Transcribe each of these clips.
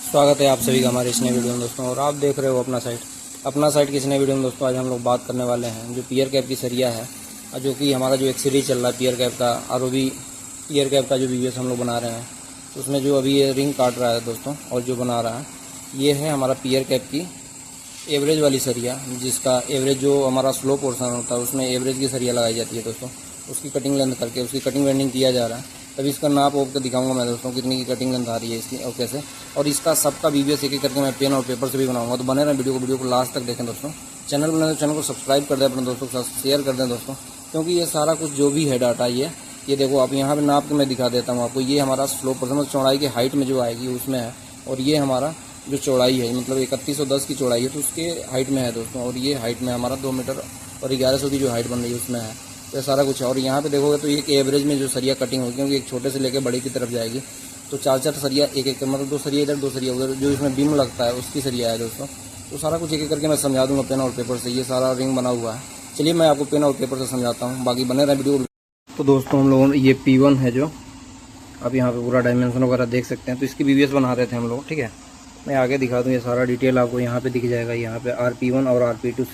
स्वागत है आप सभी का हमारे इस नए वीडियो में दोस्तों। और आप देख रहे हो अपना साइट की इस नए वीडियो में दोस्तों। आज हम लोग बात करने वाले हैं जो पियर कैप की सरिया है, जो कि हमारा जो एक सीरीज चल रहा है पियर कैप का, आरओबी पियर कैप का जो वीडियोस हम लोग बना रहे हैं, तो उसमें जो अभी ये रिंग काट रहा है दोस्तों और जो बना रहा है ये है हमारा पियर कैप की एवरेज वाली सरिया, जिसका एवरेज जो हमारा स्लो पोर्शन होता है उसमें एवरेज की सरिया लगाई जाती है दोस्तों। उसकी कटिंग लेंथ करके उसकी कटिंग वेंडिंग किया जा रहा है। तभी इसका नाप आपको दिखाऊंगा मैं दोस्तों कितनी की कटिंग लेंथ आ रही है इसकी और कैसे, और इसका सबका वीडियोस एक एक करके मैं पेन और पेपर से भी बनाऊंगा। तो बने रहें वीडियो को लास्ट तक देखें दोस्तों। चैनल बनाए तो चैनल को सब्सक्राइब कर दें, अपने दोस्तों के साथ शेयर कर दें दोस्तों, क्योंकि ये सारा कुछ जो भी है डाटा ये देखो आप यहाँ पे नाप के मैं दिखा देता हूँ आपको। ये हमारा स्लो पोर्शन चौड़ाई की हाइट में जो आएगी उसमें है, और ये हमारा जो चौड़ाई है मतलब 3110 की चौड़ाई है तो उसके हाइट में है दोस्तों। और ये हाइट में हमारा 2 मीटर और 1100 की जो हाइट बन रही है उसमें है। तो सारा कुछ है। और यहाँ पे देखोगे तो एक एवरेज में जो सरिया कटिंग होगी, क्योंकि एक छोटे से लेकर बड़ी की तरफ जाएगी, तो 4 सरिया एक मतलब 2 सरिया इधर 2 सरिया उधर, जो इसमें बीम लगता है उसकी सरिया है दोस्तों। तो सारा कुछ एक एक करके मैं समझा दूंगा पेन और पेपर से। ये सारा रिंग बना हुआ है। चलिए मैं आपको पेन और पेपर से समझाता हूँ, बाकी बने रहे वीडियो। तो दोस्तों हम लोगों ने ये P1 है जो आप यहाँ पे पूरा डायमेंशन वगैरह देख सकते हैं, तो इसकी वीवीएस बना रहे थे हम लोग। ठीक है, मैं आगे दिखा दूँ। ये सारा डिटेल आपको यहाँ पे दिख जाएगा। यहाँ पे RP1 और RP2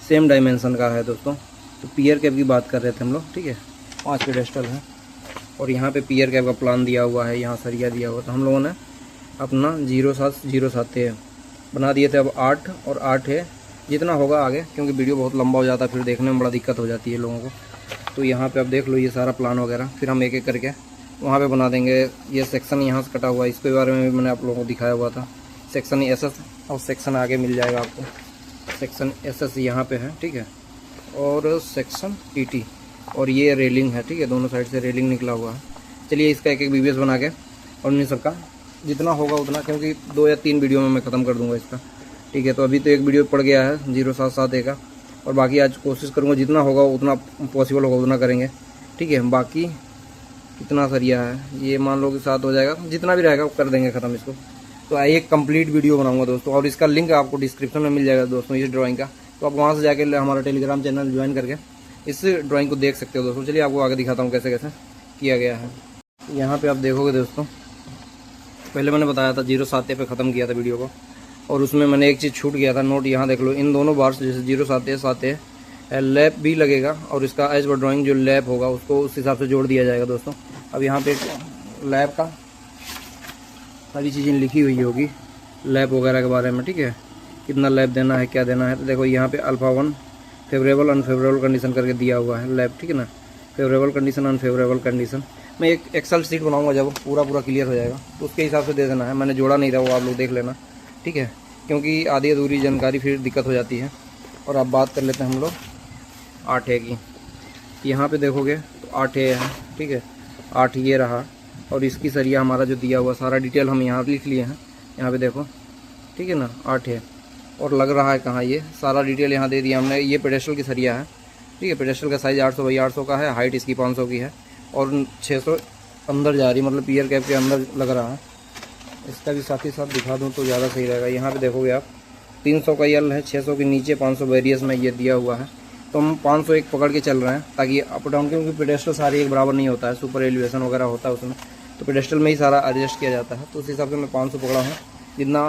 सेम डायमेंशन का है दोस्तों। तो पियर कैप की बात कर रहे थे हम लोग। ठीक है, 5 पेडेस्टल है और यहाँ पे पियर कैप का प्लान दिया हुआ है, यहाँ सरिया दिया हुआ। तो हम लोगों ने अपना 07 बना दिए थे। अब 8 और 8 है, जितना होगा आगे, क्योंकि वीडियो बहुत लंबा हो जाता है, फिर देखने में बड़ा दिक्कत हो जाती है लोगों को। तो यहाँ पे आप देख लो ये सारा प्लान वगैरह, फिर हम एक एक करके वहाँ पे बना देंगे। ये सेक्शन यहाँ से कटा हुआ है, इसके बारे में भी मैंने आप लोगों को दिखाया हुआ था। सेक्शन SS और सेक्शन आगे मिल जाएगा आपको। सेक्शन SS यहाँ पे है, ठीक है, और सेक्शन PT, और ये रेलिंग है। ठीक है, दोनों साइड से रेलिंग निकला हुआ है। चलिए इसका एक एक वीवीएस बना के और इन सबका जितना होगा उतना, क्योंकि 2 या 3 वीडियो में मैं ख़त्म कर दूँगा इसका। ठीक है, तो अभी तो एक वीडियो पड़ गया है 07 का, और बाकी आज कोशिश करूँगा जितना होगा उतना पॉसिबल होगा उतना करेंगे। ठीक है, बाकी कितना सरिया है ये मान लो कि 7 हो जाएगा, जितना भी रहेगा कर देंगे ख़त्म इसको। तो आइए कंप्लीट वीडियो बनाऊंगा दोस्तों, और इसका लिंक आपको डिस्क्रिप्शन में मिल जाएगा दोस्तों इस ड्राइंग का। तो आप वहाँ से जाके हमारा टेलीग्राम चैनल ज्वाइन करके इस ड्राइंग को देख सकते हो दोस्तों। चलिए आपको आगे दिखाता हूँ कैसे कैसे किया गया है। यहाँ पर आप देखोगे दोस्तों, पहले मैंने बताया था 07 पे ख़त्म किया था वीडियो को, और उसमें मैंने एक चीज़ छूट गया था नोट। यहाँ देख लो, इन दोनों बार्स जैसे 07 लैप भी लगेगा, और इसका एज पर ड्राइंग जो लैप होगा उसको उस हिसाब से जोड़ दिया जाएगा दोस्तों। अब यहाँ पे लैप का सारी चीज़ें लिखी हुई होगी लैप वगैरह के बारे में। ठीक है, कितना लैप देना है, क्या देना है। तो देखो यहाँ पे α1 फेवरेबल अनफेवरेबल कंडीशन करके दिया हुआ है लैप। ठीक है ना, फेवरेबल कंडीशन अनफेवरेबल कंडीशन। मैं एक एक्सेल शीट बनाऊँगा जब पूरा क्लियर हो जाएगा, तो उसके हिसाब से दे देना है। मैंने जोड़ा नहीं रहा, वो आप लोग देख लेना। ठीक है, क्योंकि आधी अधूरी जानकारी फिर दिक्कत हो जाती है। और अब बात कर लेते हैं हम लोग 8A की। यहाँ पे देखोगे तो 8A है। ठीक है, 8 ये रहा, और इसकी सरिया हमारा जो दिया हुआ सारा डिटेल हम यहाँ लिख लिए हैं। यहाँ पे देखो, ठीक है ना, 8 है, और लग रहा है कहाँ, ये सारा डिटेल यहाँ दे दिया हमने। ये पेडेस्टल की सरिया है। ठीक है, पेडेस्टल का साइज़ 800 बाई 800 का है, हाइट इसकी 500 की है, और 600 अंदर जा रही, मतलब पियर कैप के अंदर लग रहा है। इसका भी साथ ही साथ दिखा दूँ तो ज़्यादा सही रहेगा। यहाँ पे देखोगे आप 300 का यल है, 600 के नीचे 500 वेरियस में ये दिया हुआ है। तो हम 501 पकड़ के चल रहे हैं, ताकि अप डाउन, क्योंकि पेडेस्टल सारे एक बराबर नहीं होता है, सुपर एलिवेशन वगैरह होता है उसमें, तो पेडेस्टल में ही सारा एडजस्ट किया जाता है। तो उस हिसाब से मैं 500 पकड़ा हूँ। जितना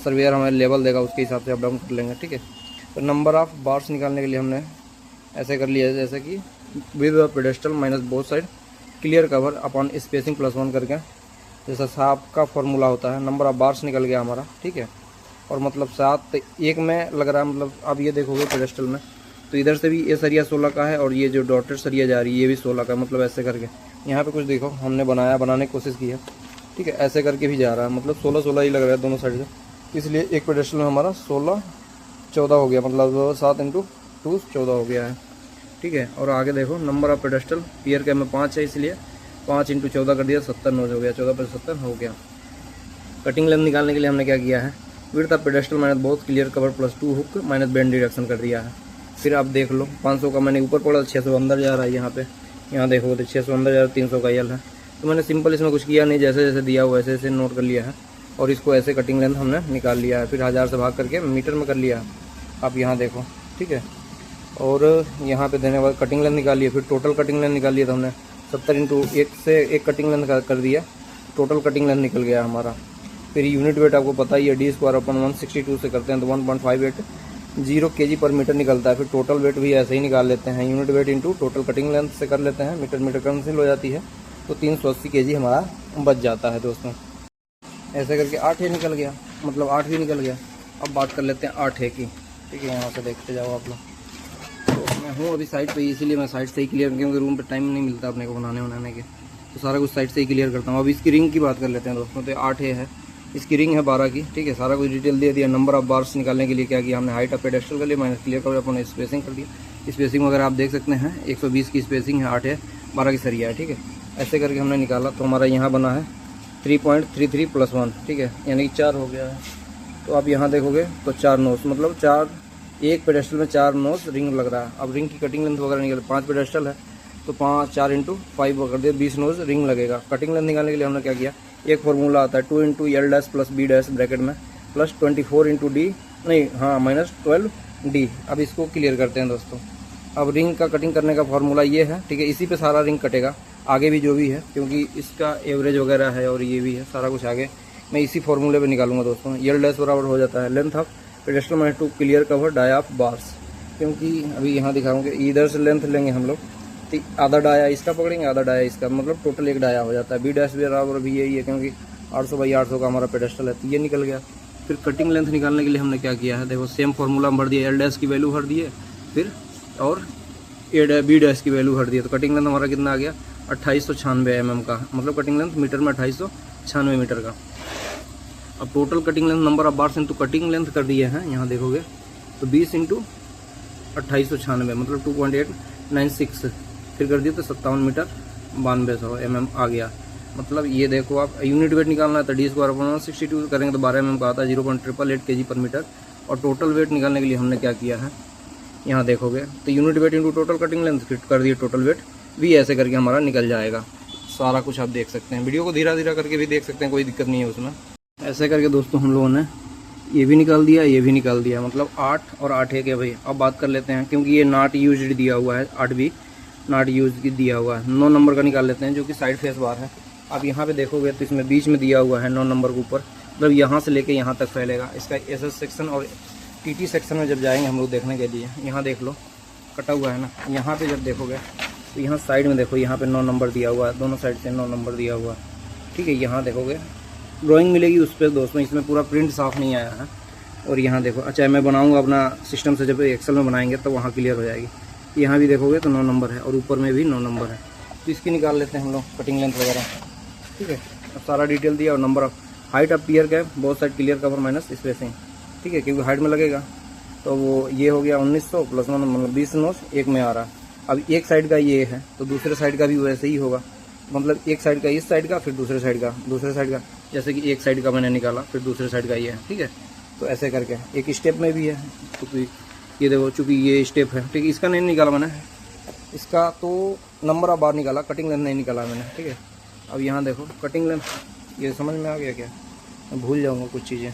सर्वेयर हमें लेवल देगा उसके हिसाब से अप डाउन कर लेंगे। ठीक है, तो नंबर ऑफ बार्स निकालने के लिए हमने ऐसे कर लिया, जैसे कि with pedestal minus both side clear cover upon spacing +1 करके, जैसा साफ का फॉर्मूला होता है। नंबर ऑफ बार्स निकल गया हमारा। ठीक है, और मतलब 7 1 में लग रहा है। मतलब अब ये देखोगे पेडेस्टल में, तो इधर से भी ये सरिया 16 का है, और ये जो डॉटेड सरिया जा रही है ये भी 16 का, मतलब ऐसे करके। यहाँ पे कुछ देखो हमने बनाने की कोशिश की है। ठीक है, ऐसे करके भी जा रहा है, मतलब 16 ही लग रहा है दोनों साइड से। इसलिए एक पेडेस्टल में हमारा 16 14 हो गया, मतलब 7 × 2 14 हो गया है। ठीक है, और आगे देखो number of pedestal pier cap में 5 है, इसलिए 5 × 14 कर दिया, 70 9 हो गया, 14 पर 70 हो गया। कटिंग लेंथ निकालने के लिए हमने क्या किया है, width of pedestal minus both clear cover +2 hook minus bend deduction कर दिया है। फिर आप देख लो 500 का मैंने ऊपर पड़ा, 600 अंदर जा रहा है। यहाँ पे यहाँ देखो तो 600 अंदर जा रहा है, 300 का यल है। तो मैंने सिंपल इसमें कुछ किया नहीं, जैसे जैसे दिया हुआ ऐसे ऐसे नोट कर लिया है, और इसको ऐसे कटिंग लेंथ हमने निकाल लिया है। फिर 1000 से भाग करके मीटर में कर लिया है। आप यहाँ देखो, ठीक है, और यहाँ पे देने के बाद कटिंग लेंथ निकाल लिया। फिर टोटल कटिंग लेंथ निकाल लिया था हमने, 70 × 1 से 1 कटिंग लेंथ कर दिया, टोटल कटिंग लेंथ निकल गया हमारा। फिर यूनिट वेट आपको पता ही है, डी स्क्वायर अपन 162 से करते हैं तो 1.58 kg पर मीटर निकलता है। फिर टोटल वेट भी ऐसे ही निकाल लेते हैं, unit weight into total cutting length से कर लेते हैं, मीटर मीटर कैंसिल हो जाती है तो 380 kg हमारा बच जाता है दोस्तों। ऐसे करके 8A निकल गया, मतलब 8 भी निकल गया। अब बात कर लेते हैं 8A की, ठीक है। यहाँ से देखते जाओ आप लोग। तो मैं हूँ अभी साइड पे, इसीलिए मैं साइड से ही क्लियर, क्योंकि रूम पे टाइम नहीं मिलता अपने को बनाने के, तो सारा कुछ साइड से ही क्लियर करता हूँ। अब इसकी रिंग की बात कर लेते हैं दोस्तों। तो 8A है, इसकी रिंग है 12 की, ठीक है। सारा कुछ डिटेल दे दिया। नंबर ऑफ बार्स निकालने के लिए क्या किया हमने, हाइट ऑफ पेडेस्टल के लिए माइनस क्लियर कर अपन स्पेसिंग कर दिया। स्पेसिंग वगैरह आप देख सकते हैं, 120 की स्पेसिंग है, 8A 12 की सरिया है, ठीक है। ऐसे करके हमने निकाला तो हमारा यहाँ बना है 3.33 + 1, ठीक है, यानी कि 4 हो गया है। तो आप यहाँ देखोगे तो 4 नोस, मतलब 4, एक पेडेस्टल में 4 नोस रिंग लग रहा है। अब रिंग की कटिंग लेंथ वगैरह निकल, 5 पेडेस्टल है तो 4 × 5 कर दिया, 20 नोज रिंग लगेगा। कटिंग लेंथ निकालने के लिए हमने क्या किया, एक फॉर्मूला आता है 2 × L + B ब्रैकेट में प्लस 24 × D, नहीं हाँ -12D। अब इसको क्लियर करते हैं दोस्तों। अब रिंग का कटिंग करने का फॉर्मूला ये है, ठीक है। इसी पे सारा रिंग कटेगा, आगे भी जो भी है, क्योंकि इसका एवरेज वगैरह है और ये भी है, सारा कुछ आगे मैं इसी फॉर्मूले पे निकालूंगा दोस्तों। L बराबर हो जाता है length of pedestal minus two clear cover dia of bars. क्योंकि अभी यहाँ दिखाऊंगे, इधर से लेंथ लेंगे हम लोग, आधा डाया इसका पकड़ेंगे, आधा डाया इसका, मतलब टोटल एक डाया हो जाता है। B' बराबर भी यही है, क्योंकि 800/800 का हमारा पेडेस्टल है, तो ये निकल गया। फिर कटिंग लेंथ निकालने के लिए हमने क्या किया है, देखो सेम फॉर्मूला भर दिया, L' की वैल्यू भर दिए, फिर और B' की वैल्यू भर दिए। तो कटिंग लेंथ हमारा कितना आ गया, 2896 mm का, मतलब कटिंग लेंथ मीटर में 2896 मीटर का। अब total cutting length number of bars into cutting length कर दिए हैं, यहाँ देखोगे तो 20 × 2896 मतलब 2.896, फिर कर दिए तो 57 मीटर 9200 mm आ गया। मतलब ये देखो, आप यूनिट वेट निकालना है तो D स्क्वायर 162 करेंगे तो 12 mm का आता है, 0.888 kg पर मीटर। और टोटल वेट निकालने के लिए हमने क्या किया है, यहाँ देखोगे तो unit weight into total cutting length fit कर दिए, टोटल वेट भी ऐसे करके हमारा निकल जाएगा। सारा कुछ आप देख सकते हैं, वीडियो को धीरे धीरे करके भी देख सकते हैं, कोई दिक्कत नहीं है उसमें। ऐसे करके दोस्तों हम लोगों ने ये भी निकाल दिया, ये भी निकाल दिया, मतलब 8 और 8A के भाई। अब बात कर लेते हैं, क्योंकि ये नॉट यूज्ड दिया हुआ है, 8 भी नॉट यूज्ड दिया हुआ है। 9 नंबर का निकाल लेते हैं, जो कि साइड फेस बार है। अब यहाँ पे देखोगे तो इसमें बीच में दिया हुआ है 9 नंबर के ऊपर, मतलब यहाँ से लेके यहाँ तक फैलेगा। इसका SS सेक्शन और TT सेक्शन में जब जाएंगे हम लोग देखने के लिए, यहाँ देख लो कटा हुआ है ना, यहाँ पे जब देखोगे तो यहाँ साइड में देखो, यहाँ पे 9 नंबर दिया हुआ है, दोनों साइड से 9 नंबर दिया हुआ है, ठीक है। यहाँ देखोगे ड्राइंग मिलेगी उस पर दोस्तों, इसमें पूरा प्रिंट साफ नहीं आया है। और यहाँ देखो, अच्छा मैं बनाऊँगा अपना सिस्टम से, जब एक्सेल में बनाएंगे तो वहाँ क्लियर हो जाएगी। यहाँ भी देखोगे तो 9 नंबर है और ऊपर में भी 9 नंबर है। तो इसकी निकाल लेते हैं हम लोग कटिंग लेंथ वगैरह, ठीक है। अब सारा डिटेल दिया और number of height of pier cap both side clear cover minus spacing, ठीक है, क्योंकि हाइट में लगेगा। तो वो ये हो गया 1900 + 1 मतलब 20 नोस एक में आ रहा है। अब एक साइड का ये है तो दूसरे साइड का भी वैसे ही होगा, मतलब एक साइड का इस साइड का, फिर दूसरे साइड का, जैसे कि एक साइड का मैंने निकाला, फिर दूसरे साइड का ये है, ठीक है। तो ऐसे करके एक स्टेप में भी है, क्योंकि ये देखो चूँकि ये स्टेप है, ठीक है। इसका नहीं निकाला मैंने, इसका तो नंबर ऑफ बार निकाला, कटिंग लेंथ नहीं निकाला मैंने, ठीक है। अब यहाँ देखो कटिंग लेंथ, ये समझ में आ गया क्या, मैं भूल जाऊँगा कुछ चीज़ें।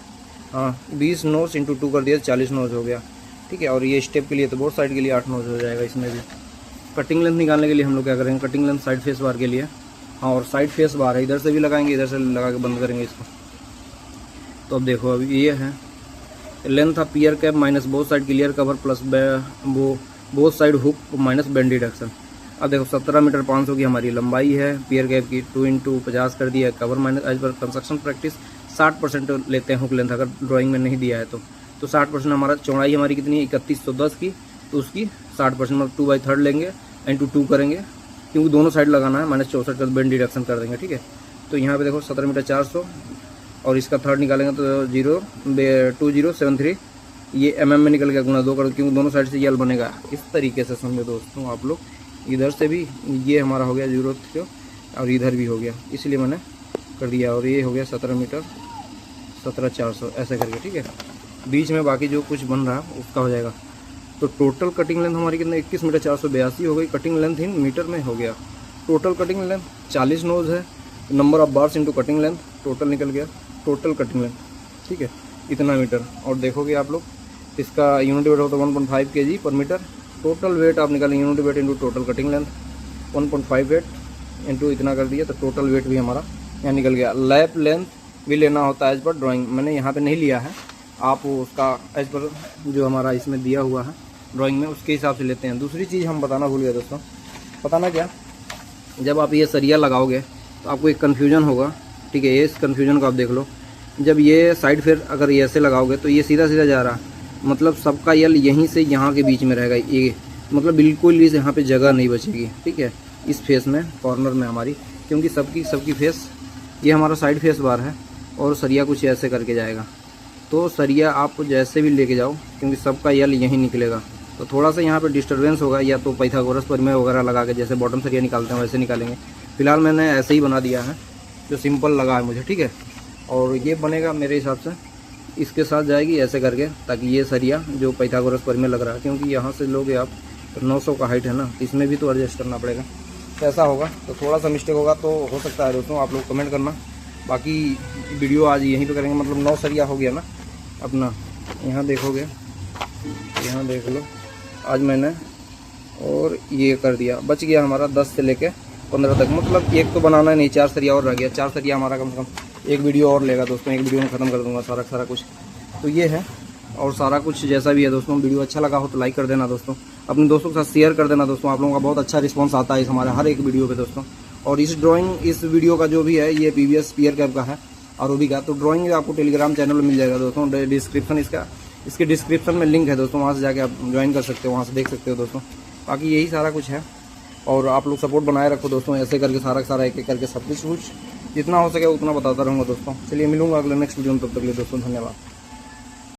हाँ 20 नोज × 2 कर दिया, 40 नोज हो गया, ठीक है। और ये स्टेप के लिए तो बोथ साइड के लिए 8 नोज हो जाएगा इसमें भी। कटिंग लेंथ निकालने के लिए हम लोग क्या करेंगे, कटिंग लेंथ साइड फेस बार के लिए, हाँ और साइड फेस बार है, इधर से भी लगाएंगे, इधर से लगा के बंद करेंगे इसको। तो अब देखो, अभी ये है length of pier cap minus both side clear cover plus both side hook minus bend deduction. अब देखो 17 मीटर 500 की हमारी लंबाई है पियर कैप की, 2 × 50 कर दिया cover minus. As per construction practice 60% लेते हैं हुक लेंथ, अगर ड्राइंग में नहीं दिया है तो 60% हमारा। चौड़ाई हमारी कितनी है 3110 की, तो उसकी 60% मतलब 2/3 लेंगे, × 2 करेंगे, क्योंकि दोनों साइड लगाना है, -64 का बेंड डिडक्शन कर देंगे, ठीक है। तो यहाँ पे देखो 17 मीटर 400 और इसका थर्ड निकालेंगे तो 2073, ये mm में निकल गया, गुना 2 कर, क्योंकि दोनों साइड से ये L बनेगा। इस तरीके से समझो दोस्तों आप लोग, इधर से भी ये हमारा हो गया 0 और इधर भी हो गया, इसलिए मैंने कर दिया। और ये हो गया 17 मीटर 17400 ऐसे करके, ठीक है। बीच में बाकी जो कुछ बन रहा है उसका हो जाएगा। तो टोटल कटिंग लेंथ हमारी कितने 21 मीटर 482 हो गई, कटिंग लेंथ इन मीटर में हो गया। टोटल कटिंग लेंथ 40 नोज है, number of bars into cutting length total निकल गया, टोटल कटिंग लेंथ, ठीक है, इतना मीटर। और देखोगे आप लोग इसका यूनिट वेट होता है 1.5 kg पर मीटर। टोटल वेट आप निकालेंगे unit weight into total cutting length 1.58 into इतना कर दिया, तो टोटल वेट भी हमारा यहाँ निकल गया। लैप लेंथ भी लेना होता है एज पर ड्राइंग। मैंने यहाँ पे नहीं लिया है, आप उसका एज पर जो हमारा इसमें दिया हुआ है ड्राइंग में उसके हिसाब से लेते हैं। दूसरी चीज़ हम बताना भूल गए दोस्तों, बताना क्या, जब आप ये सरिया लगाओगे तो आपको एक कन्फ्यूजन होगा, ठीक है। ये इस कन्फ्यूजन को आप देख लो, जब ये साइड फिर अगर ये ऐसे लगाओगे तो ये सीधा सीधा जा रहा, मतलब सबका यल यहीं से यहाँ के बीच में रहेगा, ये मतलब बिल्कुल इस यहाँ पे जगह नहीं बचेगी, ठीक है, इस फेस में कॉर्नर में हमारी, क्योंकि सबकी फेस ये हमारा साइड फेस बार है और सरिया कुछ ऐसे करके जाएगा। तो सरिया आप जैसे भी लेके जाओ, क्योंकि सबका यल यहीं निकलेगा, तो थोड़ा सा यहाँ पे डिस्टरबेंस होगा, या तो पाइथागोरस प्रमेय वगैरह लगा के जैसे बॉटम सरिया निकालते हैं वैसे निकालेंगे। फिलहाल मैंने ऐसे ही बना दिया है जो सिंपल लगा है मुझे, ठीक है। और ये बनेगा मेरे हिसाब से इसके साथ जाएगी ऐसे करके, ताकि ये सरिया जो पाइथागोरस प्रमेय लग रहा है, क्योंकि यहाँ से लोगे आप तो 900 का हाइट है ना, इसमें भी तो एडजस्ट करना पड़ेगा, तो ऐसा होगा। तो थोड़ा सा मिस्टेक होगा तो हो सकता है दोस्तों, आप लोग कमेंट करना। बाकी वीडियो आज यहीं पे करेंगे, मतलब 9 सरिया हो गया ना अपना, यहाँ देखोगे, यहाँ देख लो, आज मैंने और ये कर दिया, बच गया हमारा 10 से लेके 15 तक, मतलब एक तो बनाना नहीं, 4 सरिया और रह गया। 4 सरिया हमारा कम से कम एक वीडियो और लेगा दोस्तों, एक वीडियो में ख़त्म कर दूंगा सारा कुछ। तो ये है, और सारा कुछ जैसा भी है दोस्तों। वीडियो अच्छा लगा हो तो लाइक कर देना दोस्तों, अपने दोस्तों के साथ शेयर कर देना दोस्तों। आप लोगों का बहुत अच्छा रिस्पांस आता है इस हमारे हर एक वीडियो पे दोस्तों। और इस वीडियो का जो भी है ये PVS पियर कैप का है ROV का, तो ड्राइंग आपको टेलीग्राम चैनल में मिल जाएगा दोस्तों। डिस्क्रिप्शन इसके डिस्क्रिप्शन में लिंक है दोस्तों, वहाँ से जाके आप ज्वाइन कर सकते हो, वहाँ से देख सकते हो दोस्तों। बाकी यही सारा कुछ है, और आप लोग सपोर्ट बनाए रखो दोस्तों, ऐसे करके सारा एक करके सब कुछ जितना हो सके उतना बताता रहूँगा दोस्तों। चलिए मिलूंगा अगले नेक्स्ट वीडियो में, तब तक के लिए दोस्तों धन्यवाद।